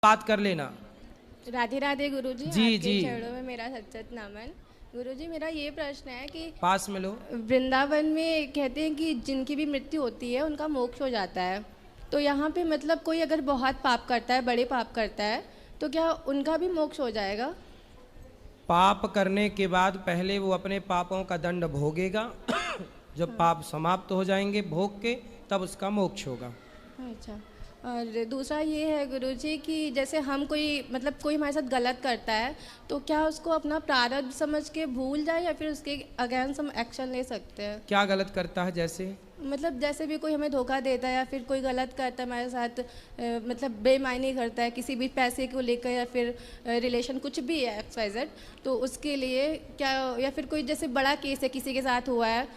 बात कर लेना। राधे राधे गुरुजी। जी, आपके जी। चरणों में मेरा सच्चत नमन। गुरुजी, मेरा ये प्रश्न है कि पास में लो। वृंदावन में कहते हैं कि जिनकी भी मृत्यु होती है उनका मोक्ष हो जाता है, तो यहाँ पे मतलब कोई अगर बहुत पाप करता है, बड़े पाप करता है, तो क्या उनका भी मोक्ष हो जाएगा? पाप करने के बाद पहले वो अपने पापों का दंड भोगेगा। जब पाप समाप्त हो जाएंगे भोग के, तब उसका मोक्ष होगा। अच्छा। और दूसरा ये है गुरुजी कि जैसे हम कोई मतलब कोई हमारे साथ गलत करता है, तो क्या उसको अपना प्रारब्ध समझ के भूल जाए या फिर उसके अगेंस्ट हम एक्शन ले सकते हैं? क्या गलत करता है? जैसे मतलब जैसे भी कोई हमें धोखा देता है या फिर कोई गलत करता है हमारे साथ, मतलब बेईमानी करता है किसी भी पैसे को लेकर या फिर रिलेशन कुछ भी है XYZ, तो उसके लिए क्या, या फिर कोई जैसे बड़ा केस है किसी के साथ हुआ है,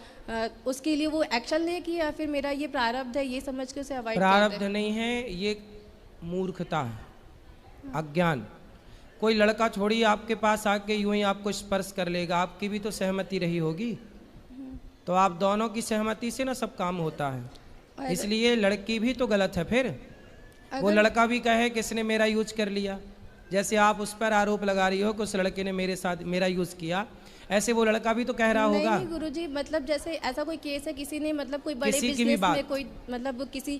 उसके लिए वो एक्शन ले कि या फिर मेरा ये प्रारब्ध है ये समझ के उसे अवॉइड करते प्रारब्ध हैं? नहीं है, ये मूर्खता है, अज्ञान। कोई लड़का छोड़िए आपके पास आके यूं ही आपको स्पर्श कर लेगा, आपकी भी तो सहमति रही होगी, तो आप दोनों की सहमति से ना सब काम होता है। इसलिए लड़की भी तो गलत है फिर। वो लड़का भी कहे कि इसने मेरा यूज कर लिया, जैसे आप उस पर आरोप लगा रही हो कि उस लड़के ने मेरे साथ मेरा यूज किया, ऐसे वो लड़का भी तो कह रहा होगा। नहीं गुरुजी, मतलब जैसे ऐसा कोई केस है किसी ने मतलब कोई बड़े किसी की भी बिजनेस बात। में कोई मतलब किसी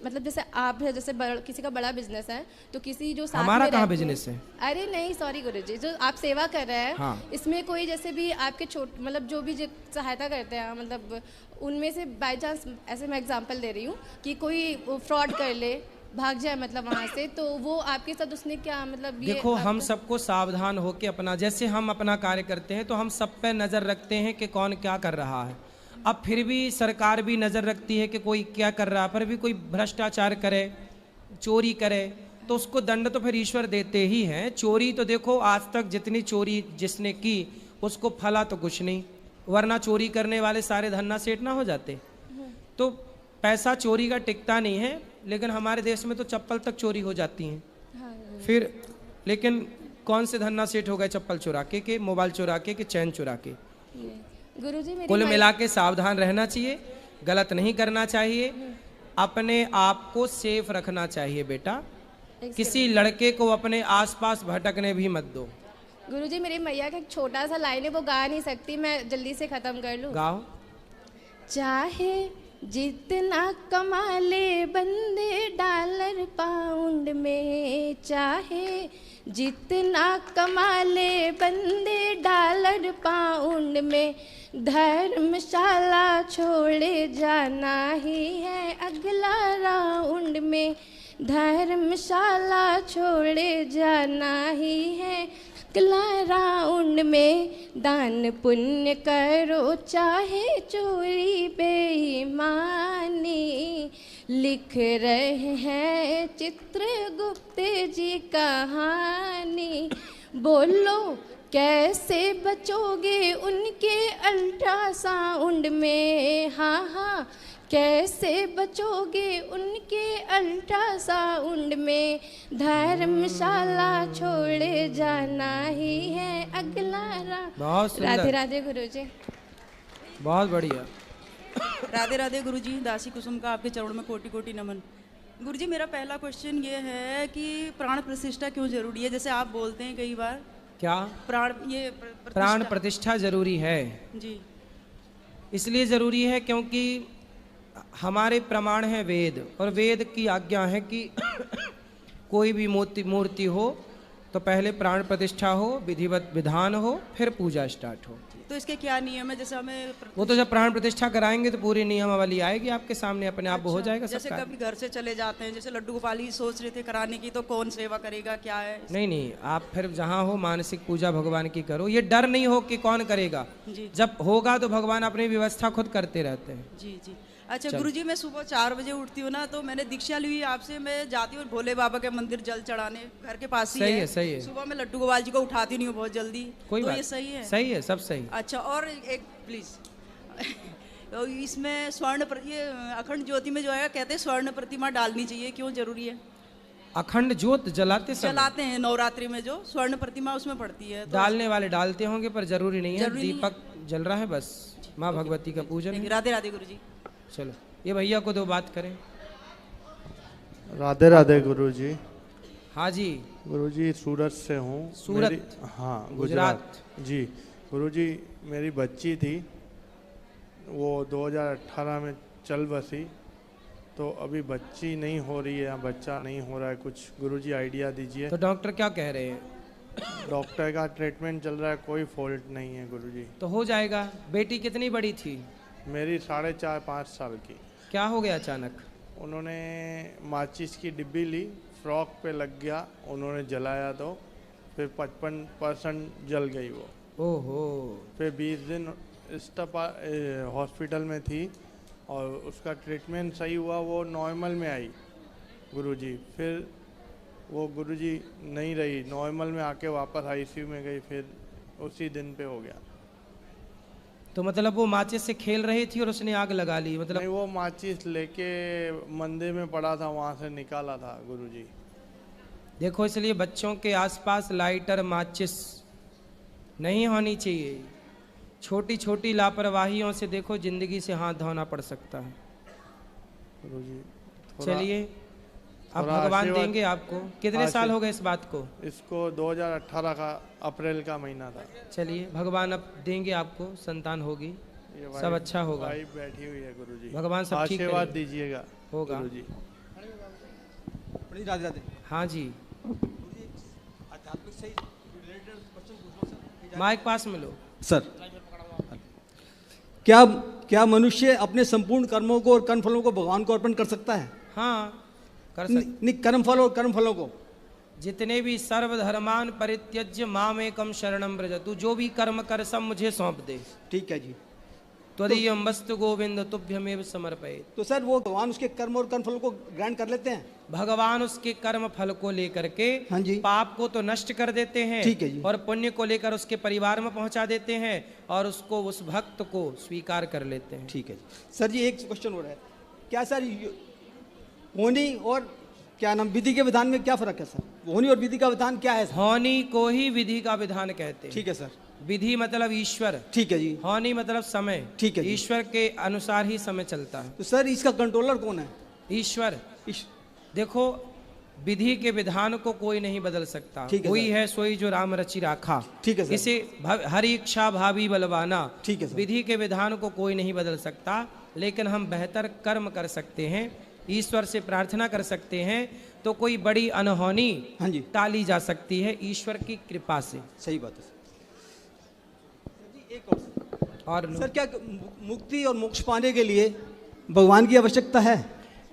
मतलब जैसे आप है, जैसे किसी का बड़ा बिजनेस है, तो किसी जो साथ हमारा में कहाँ रहते हैं- बिजनेस है? अरे नहीं सॉरी गुरुजी, जो आप सेवा कर रहे हैं, हाँ। इसमें कोई जैसे भी आपके मतलब जो भी सहायता करते हैं, मतलब उनमें से बाई चांस, ऐसे मैं एग्जाम्पल दे रही हूँ कि कोई फ्रॉड कर ले, भाग जाए मतलब वहाँ से, तो वो आपके साथ उसने क्या मतलब ये देखो, हम सबको सावधान होकर अपना, जैसे हम अपना कार्य करते हैं तो हम सब पे नज़र रखते हैं कि कौन क्या कर रहा है। अब फिर भी सरकार भी नज़र रखती है कि कोई क्या कर रहा है, पर भी कोई भ्रष्टाचार करे, चोरी करे, तो उसको दंड तो फिर ईश्वर देते ही हैं। चोरी तो देखो आज तक जितनी चोरी जिसने की उसको फला तो कुछ नहीं, वरना चोरी करने वाले सारे धन्ना सेठ ना हो जाते। तो पैसा चोरी का टिकता नहीं है, लेकिन हमारे देश में तो चप्पल तक चोरी हो जाती हैं। फिर लेकिन कौन से धन्ना सेठ हो गए चप्पल चुरा के मोबाइल चुरा के चैन चुरा के। गुरुजी कुल मिला के सावधान रहना चाहिए, गलत नहीं करना चाहिए, अपने आप को सेफ रखना चाहिए बेटा। किसी लड़के को अपने आसपास भटकने भी मत दो। गुरुजी, मेरी मैया का एक छोटा सा लाइन है, वो गा नहीं सकती, मैं जल्दी से खत्म कर लूँ। गाओ। चाहे जितना कमा ले बंदे डॉलर पाउंड में, चाहे जितना कमा ले बंदे डॉलर पाउंड में, धर्मशाला छोड़े जाना ही है अगला राउंड में, धर्मशाला छोड़े जाना ही है अगला राउंड में, दान पुण्य करो चाहे चोरी बेईमानी, लिख रहे हैं चित्रगुप्त जी कहानी, बोलो कैसे बचोगे उनके अल्ट्रासाउंड में, हाँ हाँ कैसे बचोगे उनके अल्ट्रासाउंड में, धर्मशाला छोड़े जाना ही है अगला बहुत सुंदर। राधे राधे गुरुजी। बहुत बढ़िया। राधे राधे गुरुजी, दासी कुसुम का आपके चरणों में कोटि कोटि नमन। गुरुजी, मेरा पहला क्वेश्चन ये है कि प्राण प्रतिष्ठा क्यों जरूरी है? जैसे आप बोलते हैं कई बार क्या प्राण प्रतिष्ठा जरूरी है? जी। इसलिए जरूरी है क्योंकि हमारे प्रमाण है वेद, और वेद की आज्ञा है कि कोई भी मूर्ति हो तो पहले प्राण प्रतिष्ठा हो, विधिवत विधान हो, फिर पूजा स्टार्ट हो। तो इसके क्या नियम है? जैसे हमें वो तो जब प्राण प्रतिष्ठा कराएंगे तो पूरी नियमावली आएगी आपके सामने, अपने आप हो जाएगा सब जैसे कार्य। कभी घर से चले जाते हैं, जैसे लड्डू गोपाल ही सोच रहे थे कराने की, तो कौन सेवा करेगा, क्या है? नहीं नहीं, आप फिर जहाँ हो मानसिक पूजा भगवान की करो, ये डर नहीं हो कि कौन करेगा। जी। जब होगा तो भगवान अपनी व्यवस्था खुद करते रहते हैं। जी जी। अच्छा गुरुजी, मैं सुबह 4 बजे उठती हूँ ना, तो मैंने दीक्षा ली हुई आपसे, मैं जाती हूँ भोले बाबा के मंदिर जल चढ़ाने, घर के पास ही सही है। है, सही है। सुबह मैं लड्डू गोपाल जी को उठाती नहीं हूँ बहुत जल्दी, कोई तो बात ये सही है? सही है, सब सही। अच्छा, और एक प्लीज तो इसमें ये अखंड ज्योति में जो है कहते हैं स्वर्ण प्रतिमा डालनी चाहिए, क्यों जरूरी है? अखंड ज्योत जलाते हैं नवरात्रि में, जो स्वर्ण प्रतिमा उसमें पड़ती है, तो डालने वाले डालते होंगे, पर जरूरी नहीं है। जरूरी नहीं दीपक जल रहा है, बस माँ भगवती का पूजन है। राधे राधे गुरुजी। चलो ये भैया को दो बात करें। राधे राधे गुरुजी। हाँ जी। गुरुजी सूरत से हूँ। सूरत? हाँ, गुजरात। जी। गुरुजी मेरी बच्ची थी, वो 2018 में चल बसी, तो अभी बच्ची नहीं हो रही है या बच्चा नहीं हो रहा है, कुछ गुरुजी आइडिया दीजिए। तो डॉक्टर क्या कह रहे हैं? डॉक्टर का ट्रीटमेंट चल रहा है, कोई फॉल्ट नहीं है गुरुजी। तो हो जाएगा। बेटी कितनी बड़ी थी? मेरी 4.5-5 साल की। क्या हो गया अचानक? उन्होंने माचिस की डिब्बी ली, फ्रॉक पे लग गया, उन्होंने जलाया तो फिर 55% जल गई वो। ओहो। फिर 20 दिन हॉस्पिटल में थी और उसका ट्रीटमेंट सही हुआ, वो नॉर्मल में आई गुरुजी। फिर वो गुरुजी नहीं रही, नॉर्मल में आके वापस आईसीयू में गई, फिर उसी दिन पे हो गया। तो मतलब वो माचिस से खेल रही थी और उसने आग लगा ली, मतलब? नहीं, वो माचिस लेके मंदिर में पड़ा था, वहाँ से निकाला था गुरुजी। देखो, इसलिए बच्चों के आसपास लाइटर माचिस नहीं होनी चाहिए। छोटी छोटी लापरवाहियों से देखो जिंदगी से हाथ धोना पड़ सकता है गुरुजी। चलिए, अब थोड़ा भगवान आशीर्वाद- देंगे आपको। कितने साल हो गए इस बात को? इसको 2018 का अप्रैल का महीना था। चलिए, भगवान अब देंगे आपको, संतान होगी, ये सब वाइफ- अच्छा होगा। वाइफ बैठी हुई है गुरुजी, भगवान सब ठीक आशीर्वाद करेंगे। दीजिएगा होगा। गुरुजी। राधे राधे। हाँ जी, आध्यात्मिक से रिलेटेड क्वेश्चन पूछना सर। माइक पास में लो। सर, क्या क्या मनुष्य अपने संपूर्ण कर्मों को और कर्मफलों को भगवान को अर्पण कर सकता है? हाँ, कर सकते। नहीं, कर्मफल और कर्मफलों को। जितने भी सर्वधर्मान परित्यज्य माम एकम शरणम व्रज, तू जो भी कर्म कर सब मुझे सौंप दे। ठीक है जी। त्वदीयम वस्तु गोविंद तुभ्यमेव समर्पये। तो सर, वो भगवान उसके कर्म और कर्मफलों को ग्रहण कर लेते हैं? भगवान उसके कर्म फल को लेकर के हाँ जी। पाप को तो नष्ट कर देते हैं, ठीक है जी। और पुण्य को लेकर उसके परिवार में पहुंचा देते हैं, और उसको, उस भक्त को स्वीकार कर लेते हैं। ठीक है जी। सर जी, एक क्वेश्चन और है। क्या सर होनी और क्या नाम विधि के विधान में क्या फर्क है सर? होनी और विधि का विधान क्या है सर? होनी को ही विधि का विधान कहते हैं। ठीक है सर। विधि मतलब ईश्वर, ठीक है जी। होनी मतलब समय। ठीक है जी। ईश्वर के अनुसार ही समय चलता है। तो सर, इसका कंट्रोलर कौन है? ईश्वर। इस देखो, विधि के विधान को कोई नहीं बदल सकता। ठीक है कोई सर। है सोई जो राम रचि राखा। ठीक है सर। इसे हर इच्छा भावी बलवाना। ठीक है सर। विधि के विधान को कोई नहीं बदल सकता, लेकिन हम बेहतर कर्म कर सकते हैं, ईश्वर से प्रार्थना कर सकते हैं, तो कोई बड़ी अनहोनी हाँ जी, टाली जा सकती है ईश्वर की कृपा से। सही बात है सर। एक और सर, क्या मुक्ति और मोक्ष पाने के लिए भगवान की आवश्यकता है?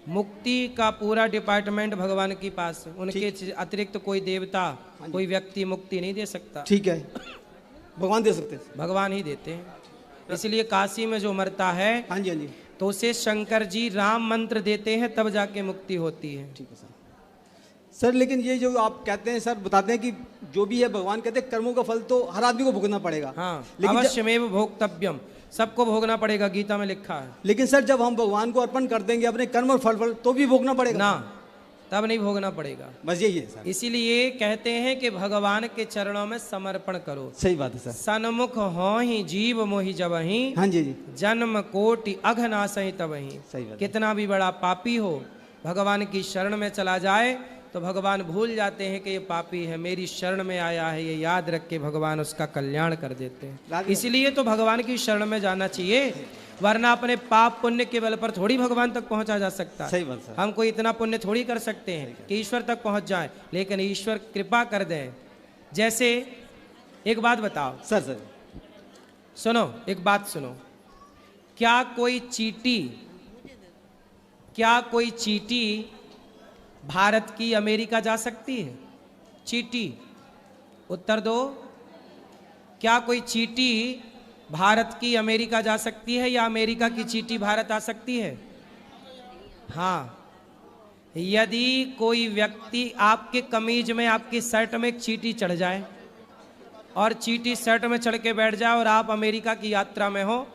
मुक्ति का पूरा डिपार्टमेंट भगवान के पास है। उनके अतिरिक्त कोई देवता, कोई व्यक्ति मुक्ति नहीं दे सकता। ठीक है, भगवान दे सकते हैं। भगवान ही देते हैं। इसलिए काशी में जो मरता है हाँ जी, हाँ जी। तो उसे शंकर जी राम मंत्र देते हैं, तब जाके मुक्ति होती है। ठीक है सर। सर, लेकिन ये जो आप कहते हैं सर, बताते हैं कि जो भी है भगवान कहते हैं कर्मों का फल तो हर आदमी को भुगतना पड़ेगा। हाँ, लेकिन अवश्यमेव भोक्तव्यम, सबको भोगना पड़ेगा, गीता में लिखा है। लेकिन सर, जब हम भगवान को अर्पण कर देंगे अपने कर्म और फल तो भी भोगना पड़ेगा ना, तब नहीं भोगना पड़ेगा। बस यही है सर। इसीलिए कहते हैं कि भगवान के चरणों में समर्पण करो। सही बात है सर। सन्मुख हो ही जीव मोहि जबहि, हाँ जी जी, जन्म कोटि अघनासहि तबहि। सही बात है। कितना भी बड़ा पापी हो, भगवान की शरण में चला जाए तो भगवान भूल जाते हैं कि ये पापी है, मेरी शरण में आया है, ये याद रख के भगवान उसका कल्याण कर देते हैं। इसलिए तो भगवान की शरण में जाना चाहिए, वरना अपने पाप पुण्य के बल पर थोड़ी भगवान तक पहुंचा जा सकता है। सही बात सर। हम कोई इतना पुण्य थोड़ी कर सकते हैं कि ईश्वर तक पहुंच जाए, लेकिन ईश्वर कृपा कर दें। जैसे एक बात बताओ सर सर सुनो, एक बात सुनो, क्या कोई चींटी भारत की अमेरिका जा सकती है? चींटी, उत्तर दो। क्या कोई चींटी भारत की अमेरिका जा सकती है, या अमेरिका की चींटी भारत आ सकती है? हाँ, यदि कोई व्यक्ति आपके कमीज में, आपकी शर्ट में एक चींटी चढ़ जाए, और चींटी शर्ट में चढ़ के बैठ जाए, और आप अमेरिका की यात्रा में हो,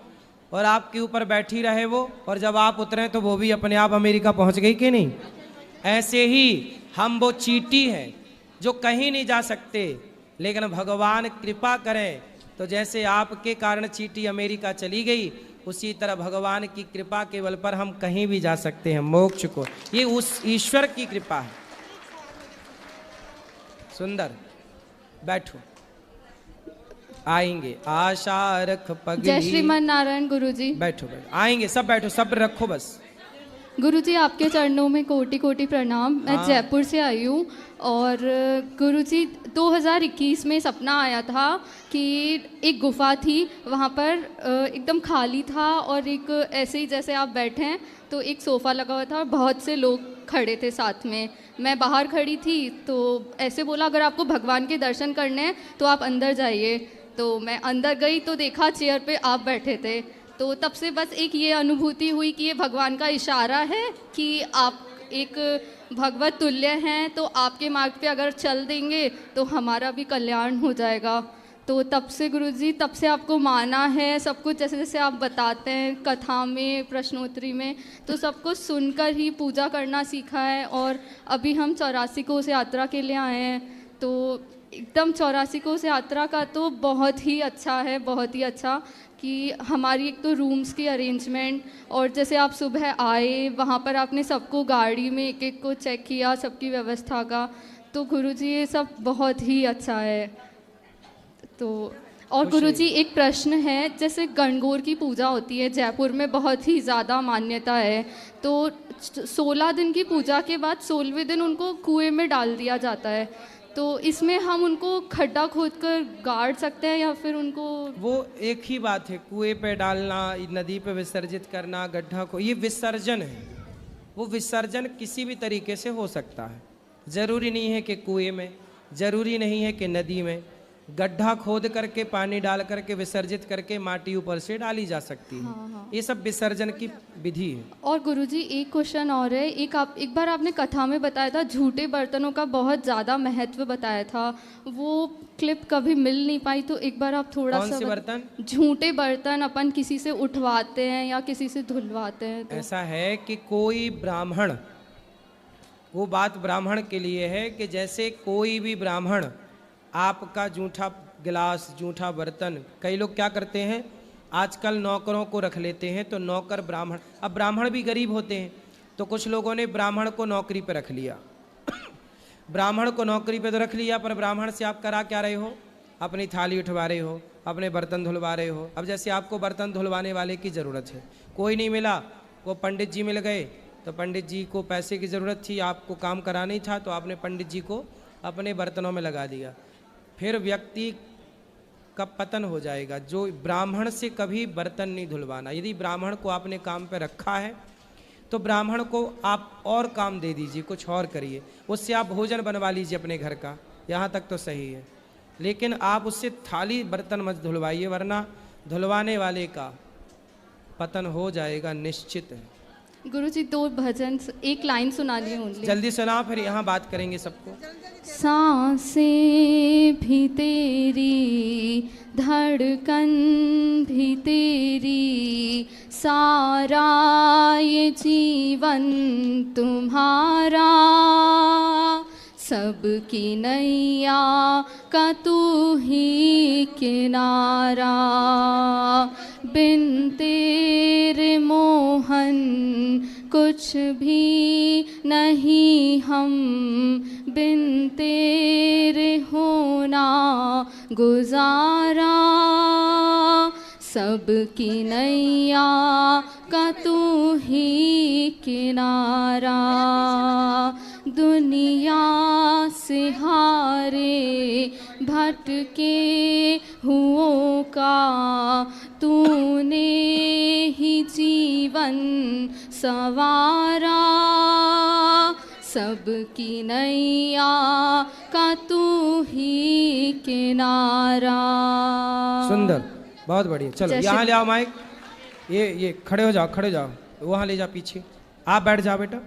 और आपके ऊपर बैठी रहे वो, और जब आप उतरे तो वो भी अपने आप अमेरिका पहुंच गई कि नहीं? ऐसे ही हम वो चींटी हैं जो कहीं नहीं जा सकते, लेकिन भगवान कृपा करें तो जैसे आपके कारण चींटी अमेरिका चली गई, उसी तरह भगवान की कृपा के बल पर हम कहीं भी जा सकते हैं मोक्ष को। ये उस ईश्वर की कृपा है। सुंदर, बैठो। आएंगे, आशा रख पगली। जय श्रीमान नारायण गुरुजी। बैठो बैठो, आएंगे सब, बैठो सब रखो बस। गुरुजी आपके चरणों में कोटि कोटि प्रणाम। मैं जयपुर से आई हूँ और गुरुजी 2021 में सपना आया था कि एक गुफा थी, वहाँ पर एकदम खाली था और एक ऐसे ही जैसे आप बैठे हैं तो एक सोफ़ा लगा हुआ था और बहुत से लोग खड़े थे साथ में। मैं बाहर खड़ी थी तो ऐसे बोला अगर आपको भगवान के दर्शन करने हैं तो आप अंदर जाइए। तो मैं अंदर गई तो देखा चेयर पे आप बैठे थे। तो तब से बस एक ये अनुभूति हुई कि ये भगवान का इशारा है कि आप एक भगवत तुल्य हैं, तो आपके मार्ग पे अगर चल देंगे तो हमारा भी कल्याण हो जाएगा। तो तब से गुरुजी, तब से आपको माना है सब कुछ, जैसे जैसे आप बताते हैं कथा में, प्रश्नोत्तरी में, तो सब कुछ सुनकर ही पूजा करना सीखा है। और अभी हम 84 कोस यात्रा के लिए आए हैं, तो एकदम 84 कोस यात्रा का तो बहुत ही अच्छा है, बहुत ही अच्छा कि हमारी एक तो रूम्स की अरेंजमेंट, और जैसे आप सुबह आए वहाँ पर आपने सबको गाड़ी में एक एक को चेक किया, सबकी व्यवस्था का, तो गुरुजी ये सब बहुत ही अच्छा है। तो और गुरुजी एक प्रश्न है, जैसे गणगौर की पूजा होती है जयपुर में, बहुत ही ज़्यादा मान्यता है, तो 16 दिन की पूजा के बाद 16वें दिन उनको कुएं में डाल दिया जाता है, तो इसमें हम उनको खड्डा खोद कर गाड़ सकते हैं या फिर उनको? वो एक ही बात है, कुएं पे डालना, नदी पे विसर्जित करना, गड्ढा को, ये विसर्जन है। वो विसर्जन किसी भी तरीके से हो सकता है, ज़रूरी नहीं है कि कुएं में, ज़रूरी नहीं है कि नदी में, गड्ढा खोद करके पानी डाल करके विसर्जित करके माटी ऊपर से डाली जा सकती है। हाँ। ये सब विसर्जन की विधि है। और गुरुजी एक क्वेश्चन और है, एक बार आपने कथा में बताया था झूठे बर्तनों का बहुत ज़्यादा महत्व बताया था, वो क्लिप कभी मिल नहीं पाई, तो एक बार आप थोड़ा सा। कौन से बर्तन? झूठे बर्तन अपन किसी से उठवाते हैं या किसी से धुलवाते हैं तो। ऐसा है कि कोई ब्राह्मण, वो बात ब्राह्मण के लिए है कि जैसे कोई भी ब्राह्मण आपका जूठा गिलास, जूठा बर्तन, कई लोग क्या करते हैं आजकल नौकरों को रख लेते हैं, तो नौकर ब्राह्मण, अब ब्राह्मण भी गरीब होते हैं, तो कुछ लोगों ने ब्राह्मण को नौकरी पे रख लिया। ब्राह्मण को नौकरी पे तो रख लिया, पर ब्राह्मण से आप करा क्या रहे हो? अपनी थाली उठवा रहे हो, अपने बर्तन धुलवा रहे हो। अब जैसे आपको बर्तन धुलवाने वाले की ज़रूरत है, कोई नहीं मिला, वो पंडित जी मिल गए, तो पंडित जी को पैसे की ज़रूरत थी, आपको काम कराना ही था, तो आपने पंडित जी को अपने बर्तनों में लगा दिया। फिर व्यक्ति का पतन हो जाएगा। जो ब्राह्मण से कभी बर्तन नहीं धुलवाना। यदि ब्राह्मण को आपने काम पे रखा है तो ब्राह्मण को आप और काम दे दीजिए, कुछ और करिए, उससे आप भोजन बनवा लीजिए अपने घर का, यहाँ तक तो सही है, लेकिन आप उससे थाली बर्तन मत धुलवाइए, वरना धुलवाने वाले का पतन हो जाएगा, निश्चित है। गुरुजी 2 भजन, एक लाइन सुनानी होंगी। जल्दी सुना, फिर यहाँ बात करेंगे सबको। सांसें भी तेरी, धड़कन भी तेरी, सारा ये जीवन तुम्हारा, सबकी नैया का तू ही किनारा, बिन तेरे मोहन कुछ भी नहीं हम, बिन तेरे होना गुजारा, सबकी नैया का तू ही किनारा, दुनिया से हारे भटके हुओं का तूने ही जीवन सवारा, सबकी नैया का तू ही किनारा। सुंदर, बहुत बढ़िया। चलो यहाँ ले आओ माइक, ये खड़े हो जाओ, खड़े हो जाओ, वहाँ ले जाओ पीछे, आप बैठ जाओ बेटा,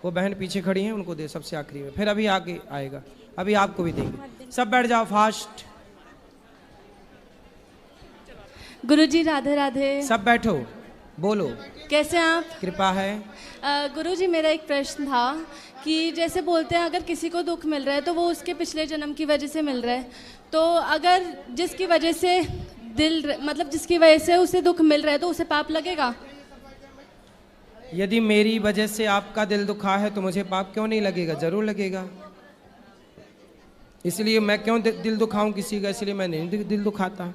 वो बहन पीछे खड़ी हैं, उनको दे सबसे आखिरी में, फिर अभी आगे आएगा, अभी आपको भी देंगे। सब बैठ जाओ फास्ट। गुरुजी राधे राधे। सब बैठो, बोलो। कैसे हैं आप? कृपा है। गुरुजी मेरा एक प्रश्न था कि जैसे बोलते हैं अगर किसी को दुख मिल रहा है तो वो उसके पिछले जन्म की वजह से मिल रहा है, तो अगर जिसकी वजह से जिसकी वजह से उसे दुख मिल रहा है तो उसे पाप लगेगा? यदि मेरी वजह से आपका दिल दुखा है तो मुझे पाप क्यों नहीं लगेगा? जरूर लगेगा। इसलिए मैं क्यों दिल दुखाऊं किसी का, इसलिए मैं नहीं दिल दुखाता।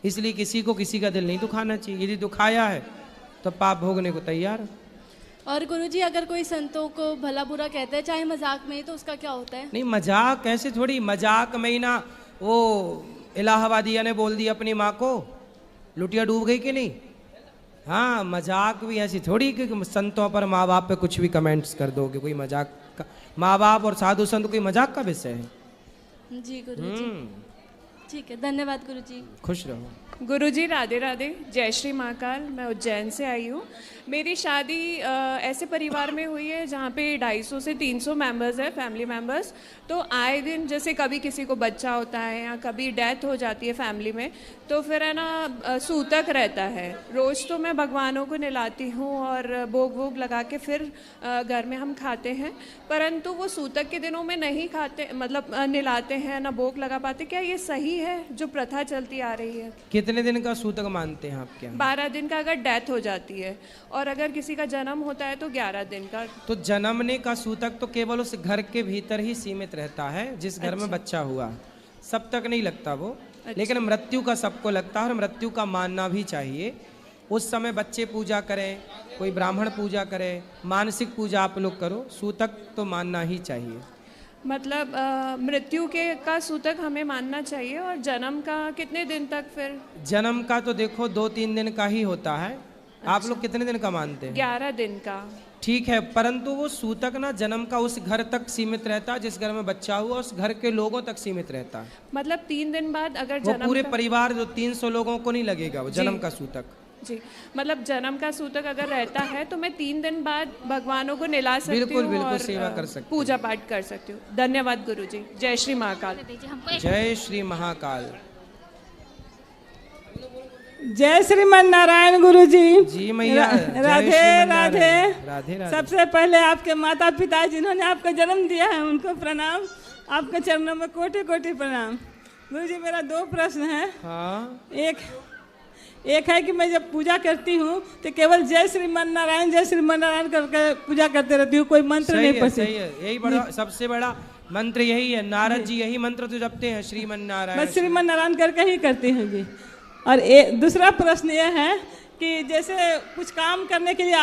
इसलिए किसी को किसी का दिल नहीं दुखाना चाहिए। यदि दुखाया है तो पाप भोगने को तैयार। और गुरुजी अगर कोई संतों को भला बुरा कहता है चाहे मजाक में ही, तो उसका क्या होता है? नहीं, मजाक ऐसे थोड़ी, मजाक में ही ना वो इलाहाबादिया ने बोल दिया अपनी माँ को, लुटिया डूब गई कि नहीं। हाँ, मजाक भी ऐसी थोड़ी कि संतों पर माँ बाप पे कुछ भी कमेंट्स कर दोगे। कोई मजाक का, माँ बाप और साधु संत कोई मजाक का विषय है। जी गुरुजी, ठीक है, धन्यवाद गुरुजी। खुश रहो। गुरुजी राधे राधे, जय श्री महाकाल। मैं उज्जैन से आई हूँ। मेरी शादी ऐसे परिवार में हुई है जहाँ पे 250 से 300 मेंबर्स है, फैमिली मेंबर्स। तो आए दिन जैसे कभी किसी को बच्चा होता है या कभी डेथ हो जाती है फैमिली में, तो फिर है ना सूतक रहता है। रोज़ तो मैं भगवानों को नहलाती हूँ और भोग वोग लगा के फिर घर में हम खाते हैं, परंतु वो सूतक के दिनों में नहीं खाते, मतलब नहलाते हैं ना भोग लगा पाते। क्या ये सही है जो प्रथा चलती आ रही है? कितने दिन का सूतक मानते हैं आपके यहाँ? 12 दिन का अगर डेथ हो जाती है, और अगर किसी का जन्म होता है तो 11 दिन का। तो जन्मने का सूतक तो केवल उस घर के भीतर ही सीमित रहता है जिस घर में बच्चा हुआ, सब तक नहीं लगता वो। लेकिन मृत्यु का सबको लगता है और मृत्यु का मानना भी चाहिए। उस समय बच्चे पूजा करें, कोई ब्राह्मण पूजा करे, मानसिक पूजा आप लोग करो, सूतक तो मानना ही चाहिए। मतलब मृत्यु के का सूतक हमें मानना चाहिए। और जन्म का कितने दिन तक? फिर जन्म का तो देखो 2-3 दिन का ही होता है। आप लोग कितने दिन का मानते हैं? 11 दिन का। ठीक है, परंतु वो सूतक ना जन्म का उस घर तक सीमित रहता है जिस घर में बच्चा हुआ, उस घर के लोगों तक सीमित रहता है। मतलब 3 दिन बाद अगर वो जन्म पूरे का... परिवार जो 300 लोगों को नहीं लगेगा वो जन्म का सूतक। जी, मतलब जन्म का सूतक अगर रहता है तो मैं 3 दिन बाद भगवानों को नहला सकती हूँ, बिल्कुल सेवा कर सकती हूँ, पूजा पाठ कर सकती हूँ। धन्यवाद गुरुजी। जय श्री महाकाल। जय श्री महाकाल। जय श्रीमन नारायण गुरुजी। जी मैया, राधे राधे। राधे राधे। सबसे पहले आपके माता पिता जिन्होंने आपको जन्म दिया है उनको प्रणाम, आपके चरणों में कोटि कोटि प्रणाम। गुरुजी मेरा 2 प्रश्न है। हाँ। एक है कि मैं जब पूजा करती हूँ तो केवल जय श्रीमन नारायण करके पूजा करते रहती हूँ, कोई मंत्र नहीं पढ़ती। सही है, यही बड़ा सबसे बड़ा मंत्र यही है। नारद जी यही मंत्र तो जपते हैं, श्रीमन नारायण। मैं श्रीमन नारायण करके ही करती हूँ जी। और दूसरा प्रश्न ये है कि जैसे कुछ काम करने के लिए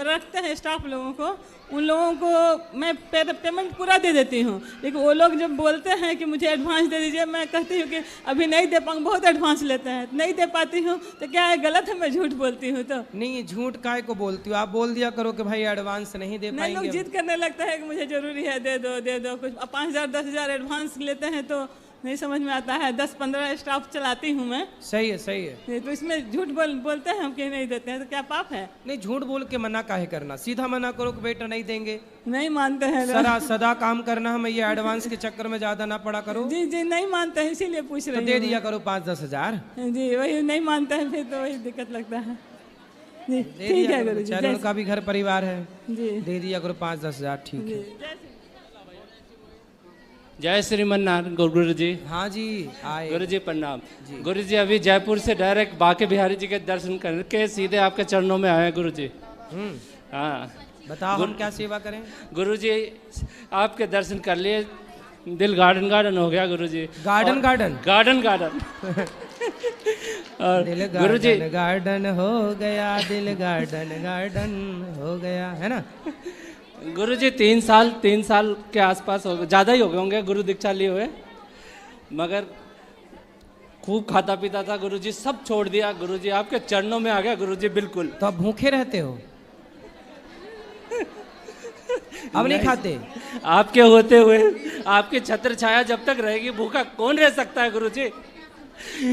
रखते हैं स्टाफ लोगों को, उन लोगों को मैं पेमेंट पूरा दे देती हूँ, लेकिन वो लोग जब बोलते हैं कि मुझे एडवांस दे दीजिए, मैं कहती हूँ कि अभी नहीं दे पाऊँगी, बहुत एडवांस लेते हैं, नहीं दे पाती हूँ। तो क्या है, गलत है मैं झूठ बोलती हूँ? तो नहीं, झूठ काहे को बोलती हो? आप बोल दिया करो कि भाई एडवांस नहीं दे पाएंगे। लोग जिद करने लगता है कि मुझे जरूरी है, दे दो कुछ। 5,000 10,000 एडवांस लेते हैं तो नहीं समझ में आता है। 10-15 स्टाफ चलाती हूँ मैं। सही है। तो इसमें झूठ बोलते हैं हम कि नहीं देते हैं, तो क्या पाप है? नहीं, झूठ बोल के मना काहे करना, सीधा मना करो कि बेटा नहीं देंगे। नहीं मानते हैं सदा काम करना है, ये एडवांस के चक्कर में ज्यादा ना पड़ा करो। जी नहीं मानते हैं, इसीलिए पूछ रहे हैं। तो दे दिया करो 5-10 हजार। जी वही नहीं मानते हैं, फिर तो वही दिक्कत लगता है। जी ठीक है गुरु जी। उनका भी घर परिवार है जी, दे दिया करो 5-10 हजार। ठीक है। जय श्रीमन नारायण गुरु जी। हाँ जी, आए गुरु जी प्रणाम। गुरु जी अभी जयपुर से डायरेक्ट बांके बिहारी जी के दर्शन करके सीधे आपके चरणों में आए गुरु जी। हाँ बताओ हम क्या सेवा करें? गुरु जी आपके दर्शन कर लिए, दिल गार्डन हो गया गुरु जी। गार्डन और गुरु जी गार्डन हो गया, दिल गार्डन हो गया, है ना? गुरु जी 3 साल के आसपास हो गए, ज़्यादा ही हो गए होंगे गुरु दीक्षा लिए हुए, मगर खूब खाता पीता था गुरु जी, सब छोड़ दिया गुरु जी, आपके चरणों में आ गया गुरु जी। बिल्कुल। तो अब भूखे रहते हो? अब नहीं खाते? आपके होते हुए आपकी छत्र छाया जब तक रहेगी, भूखा कौन रह सकता है गुरु जी?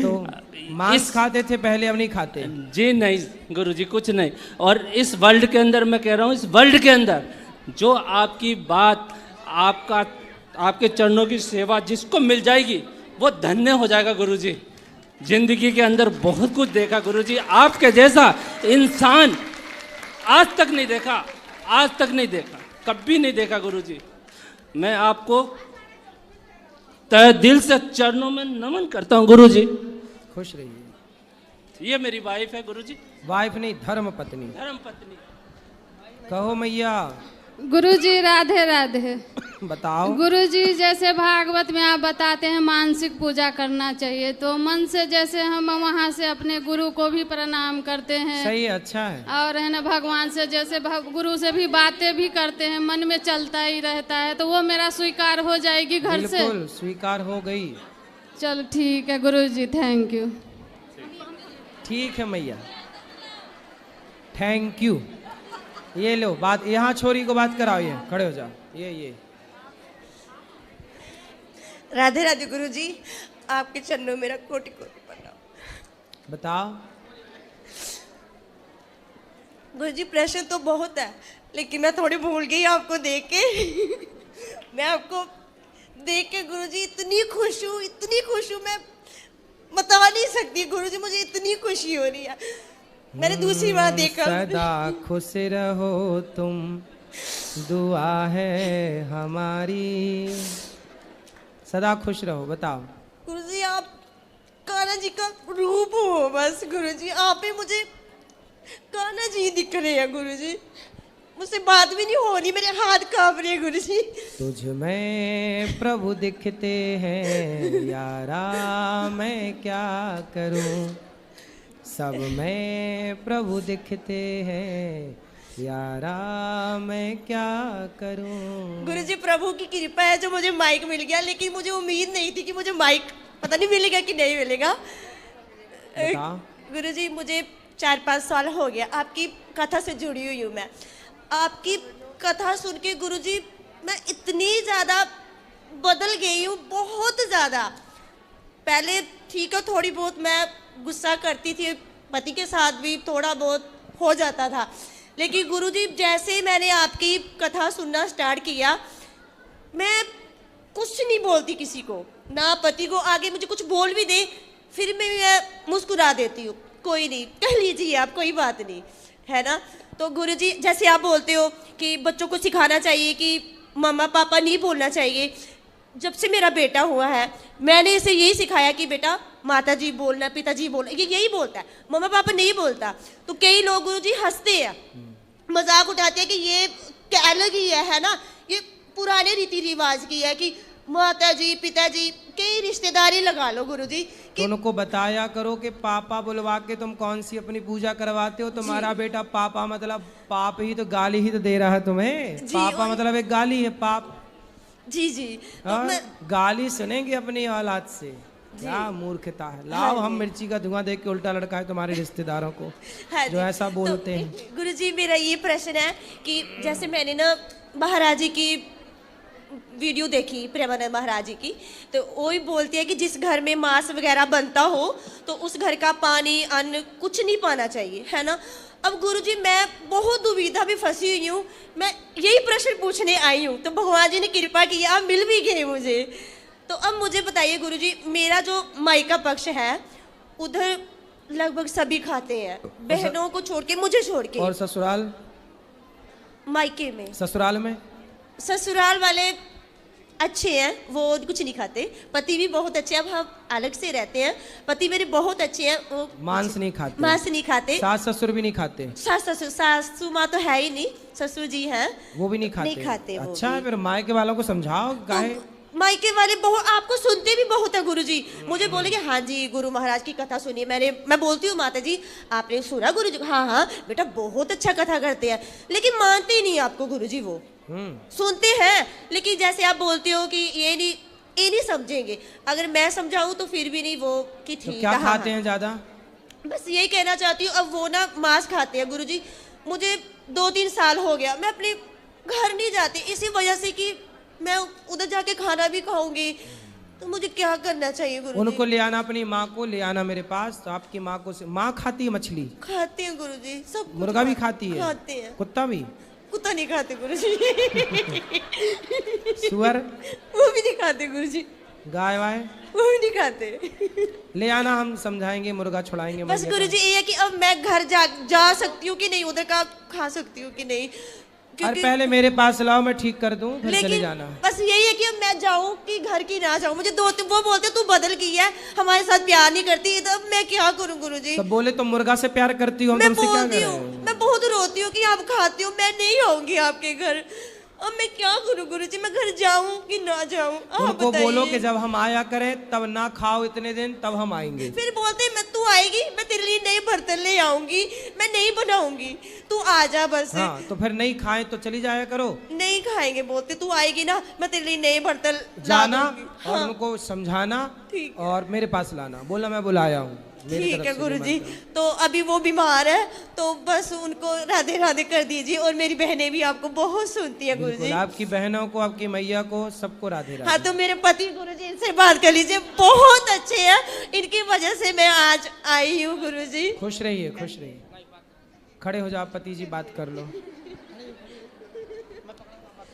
तो मांस खाते थे पहले, अब नहीं खाते? जी नहीं गुरु जी, कुछ नहीं। और इस वर्ल्ड के अंदर, मैं कह रहा हूँ इस वर्ल्ड के अंदर जो आपकी बात, आपके चरणों की सेवा जिसको मिल जाएगी वो धन्य हो जाएगा गुरु जी। जिंदगी के अंदर बहुत कुछ देखा गुरु जी, आपके जैसा इंसान आज तक नहीं देखा, कभी नहीं देखा गुरु जी। मैं आपको तहे दिल से चरणों में नमन करता हूँ गुरु जी। खुश रहिए। ये मेरी वाइफ है गुरु जी। वाइफ नहीं, धर्म पत्नी। धर्म पत्नी। कहो मैया, गुरुजी राधे राधे। बताओ। गुरुजी जैसे भागवत में आप बताते हैं मानसिक पूजा करना चाहिए, तो मन से जैसे हम वहाँ से अपने गुरु को भी प्रणाम करते हैं। सही है, अच्छा है। और है ना भगवान से जैसे गुरु से भी बातें भी करते हैं, मन में चलता ही रहता है, तो वो मेरा स्वीकार हो जाएगी घर से? बिल्कुल स्वीकार हो गई। चलो ठीक है गुरुजी, थैंक यू। ठीक है मैया, थैंक यू। ये लो बात, यहाँ छोरी को बात कराओ, ये खड़े हो जाओ। ये राधे राधे गुरुजी, आपके चरणों में मेरा कोटि कोटि प्रणाम। बताओ। गुरुजी प्रश्न तो बहुत है, लेकिन मैं थोड़ी भूल गई आपको देख के। मैं आपको देख के गुरुजी इतनी खुश हूँ, मैं बता नहीं सकती गुरुजी, मुझे इतनी खुशी हो रही है। मैंने दूसरी बार देखा। सदा खुश रहो तुम, दुआ है हमारी। सदा खुश रहो। बताओ। गुरुजी आप कान्हा जी का रूप हो बस। गुरुजी आप ही मुझे कान्हा जी दिख रहे हैं। गुरुजी मुझसे बात भी नहीं हो रही, मेरे हाथ कांप रहे हैं। गुरुजी तुझ में प्रभु दिखते हैं यारा, मैं क्या करूं। सब में प्रभु दिखते हैं यारा, मैं क्या करूं। गुरुजी प्रभु की कृपा है जो मुझे माइक मिल गया, लेकिन मुझे उम्मीद नहीं थी कि मुझे माइक पता नहीं मिलेगा कि नहीं मिलेगा। गुरुजी मुझे 4-5 साल हो गया आपकी कथा से जुड़ी हुई हूँ मैं। आपकी कथा सुन के गुरुजी मैं इतनी ज़्यादा बदल गई हूँ, बहुत ज़्यादा। पहले ठीक है थोड़ी बहुत मैं गुस्सा करती थी, पति के साथ भी थोड़ा बहुत हो जाता था, लेकिन गुरुजी जैसे ही मैंने आपकी कथा सुनना स्टार्ट किया, मैं कुछ नहीं बोलती किसी को, ना पति को। आगे मुझे कुछ बोल भी दे फिर मैं मुस्कुरा देती हूँ, कोई नहीं कह लीजिए आप, कोई बात नहीं, है ना। तो गुरुजी जैसे आप बोलते हो कि बच्चों को सिखाना चाहिए कि मम्मा पापा नहीं बोलना चाहिए। जब से मेरा बेटा हुआ है मैंने इसे यही सिखाया कि बेटा माता जी बोलना, पिताजी बोलना, ये यही बोलता है, मम्मा पापा नहीं बोलता। तो कई लोग गुरुजी हंसते हैं, मजाक उठाते हैं कि ये क्या अलग ही है ना, ये पुराने रीति रिवाज की है कि माता जी पिताजी कई रिश्तेदारी लगा लो गुरुजी। तो उनको बताया करो कि पापा बुलवा के तुम कौन सी अपनी पूजा करवाते हो। तुम्हारा बेटा पापा मतलब पाप ही तो, गाली ही तो दे रहा है तुम्हें। पापा मतलब एक गाली है, पाप। जी जी तो गाली सुनेंगे अपनी औलाद से, क्या मूर्खता है। लाओ हम मिर्ची का धुआं देख के उल्टा लड़का है तुम्हारे रिश्तेदारों को जो ऐसा बोलते हैं। गुरुजी मेरा ये प्रश्न है कि जैसे मैंने ना महाराज जी की वीडियो देखी, प्रेमानंद महाराज जी की, तो वो ही बोलती है कि जिस घर में मांस वगैरह बनता हो तो उस घर का पानी अन्न कुछ नहीं पाना चाहिए, है ना। अब गुरुजी मैं बहुत दुविधा में फंसी हुई हूँ, मैं यही प्रश्न पूछने आई हूँ, तो भगवान जी ने कृपा की, आप मिल भी गए मुझे। तो अब मुझे बताइए गुरुजी, मेरा जो मायका पक्ष है उधर लगभग सभी खाते हैं, बहनों को छोड़ के, मुझे छोड़ के। और ससुराल? मायके में, ससुराल में, ससुराल वाले अच्छे हैं, वो कुछ नहीं खाते। पति भी बहुत अच्छे हैं, अब हम अलग से रहते हैं, पति मेरे बहुत अच्छे हैं, वो मांस नहीं खाते। मांस नहीं खाते। सास ससुर भी नहीं खाते। सासू माँ तो है ही नहीं, ससुर जी हैं, वो भी नहीं खाते। नहीं खाते वो अच्छा भी। फिर मायके वालों को समझाओ। गाय मायके वाले बहुत आपको सुनते भी बहुत है गुरुजी। मुझे बोले कि हाँ जी गुरु महाराज की कथा सुनिए। मैं बोलती हूँ माता जी आपने सुना गुरुजी? हाँ हाँ बेटा बहुत अच्छा कथा करते हैं, लेकिन मानते ही नहीं आपको गुरुजी। वो सुनते हैं लेकिन जैसे आप बोलते हो कि ये नहीं समझेंगे, अगर मैं समझाऊं तो फिर भी नहीं, वो कि ठीक। तो क्या खाते हैं ज्यादा? बस यही कहना चाहती हूँ। अब वो ना मांस खाते हैं गुरुजी। मुझे 2-3 साल हो गया मैं अपने घर नहीं जाती, इसी वजह से कि मैं उधर जाके खाना भी खाऊंगी, तो मुझे क्या करना चाहिए गुरुजी? उनको ले आना, अपनी माँ को ले आना मेरे पास। तो आपकी माँ को, माँ खाती है मछली? खाते हैं गुरुजी, सब। मुर्गा भी खाती है? खाते हैं। कुत्ता भी? कुत्ता नहीं खाते गुरुजी। सुअर? वो भी नहीं खाते गुरुजी। गाय वाय? वो भी नहीं खाते। ले आना, हम समझाएंगे, मुर्गा छुड़ाएंगे। बस गुरुजी ये है कि अब मैं घर जा सकती हूँ कि नहीं, उधर का खा सकती हूँ कि नहीं? और पहले मेरे पास लाओ, मैं ठीक कर दूं, फिर चले जाना। बस यही है कि अब मैं जाऊं कि घर की ना जाऊं। मुझे वो बोलते तू बदल गई है, हमारे साथ प्यार नहीं करती, तो अब मैं क्या करूं गुरुजी? तो बोले तो मुर्गा से प्यार करती हो, हम तुमसे क्या करें? मैं मैं बहुत रोती हूँ कि आप खाते हो, मैं नहीं आऊंगी आपके घर। अब मैं क्या करूँ गुरुजी, मैं घर जाऊं कि ना जाऊं? आप उनको बताइए। बोलो कि जब हम आया करें तब ना खाओ इतने दिन, तब हम आएंगे। फिर बोलते हैं मैं तू आएगी मैं तेरे लिए नए बर्तन ले आऊंगी, मैं नहीं बनाऊंगी, तू आ जा बस। हाँ तो फिर नहीं खाएं तो चली जाया करो। नहीं खाएंगे, बोलते तू आएगी ना मैं तेरे लिए नए बर्तन जाना ला दूंगी। और हाँ। उनको समझाना ठीक और मेरे पास लाना, बोला मैं बुलाया हूँ। मेरी ठीक तरफ है से गुरुजी। निमंत्रण। तो अभी वो बीमार है तो बस उनको राधे राधे कर दीजिए, और मेरी बहनें भी आपको बहुत सुनती है गुरुजी। बिल्कुल, आपकी बहनों को, आपकी मैया को, सबको राधे राधे। हाँ तो मेरे पति गुरुजी इनसे बात कर लीजिए, बहुत अच्छे हैं, इनकी वजह से मैं आज आई हूँ गुरुजी। खुश रहिए, खुश रहिए। खड़े हो जाओ, पति जी बात कर लो।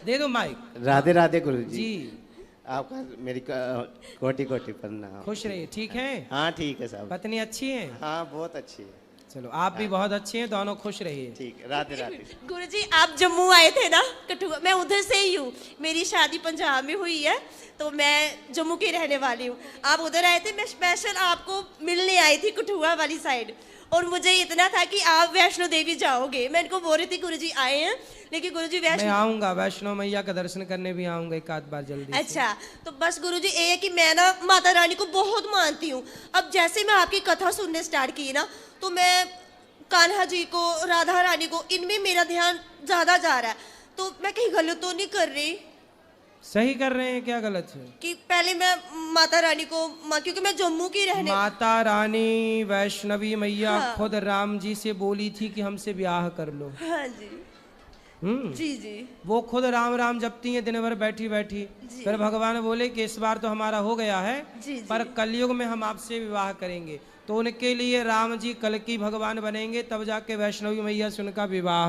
दे दो माइक। राधे राधे गुरुजी। जी आपका मेरी कोटि कोटि प्रणाम। खुश रहिए। ठीक है? हाँ ठीक है साहब। पत्नी अच्छी है? हाँ बहुत अच्छी है। चलो आप भी बहुत अच्छे हैं, दोनों खुश रहिए। ठीक है, राधे राधे। गुरुजी आप जम्मू आए थे ना, कठुआ, मैं उधर से ही हूँ, मेरी शादी पंजाब में हुई है तो मैं जम्मू की रहने वाली हूँ। आप उधर आए थे, मैं स्पेशल आपको मिलने आई थी कठुआ वाली साइड, और मुझे इतना था कि आप वैष्णो देवी जाओगे। मैं इनको बोल रही थी गुरुजी आए हैं, लेकिन गुरुजी मैं वैष्णो। आऊंगा, वैष्णो मैया का दर्शन करने भी आऊंगा एक आध बार जल्दी से। अच्छा तो बस गुरुजी ये है कि मैं ना माता रानी को बहुत मानती हूँ। अब जैसे मैं आपकी कथा सुनने स्टार्ट की ना, तो मैं कान्हा जी को, राधा रानी को, इनमें मेरा ध्यान ज्यादा जा रहा है। तो मैं कहीं गलत तो नहीं कर रही? सही कर रहे हैं, क्या गलत है? कि पहले मैं माता रानी को क्योंकि मैं जम्मू की रहने। माता रानी वैष्णवी मैया हाँ। खुद राम जी से बोली थी कि हमसे ब्याह कर लो। हाँ जी। जी जी। वो खुद राम राम जपती हैं दिन भर बैठी बैठी। फिर भगवान बोले कि इस बार तो हमारा हो गया है, जी, जी। पर कलयुग में हम आपसे विवाह करेंगे। तो उनके लिए राम जी कल की भगवान बनेंगे, तब जाके वैष्णवी मैया से उनका विवाह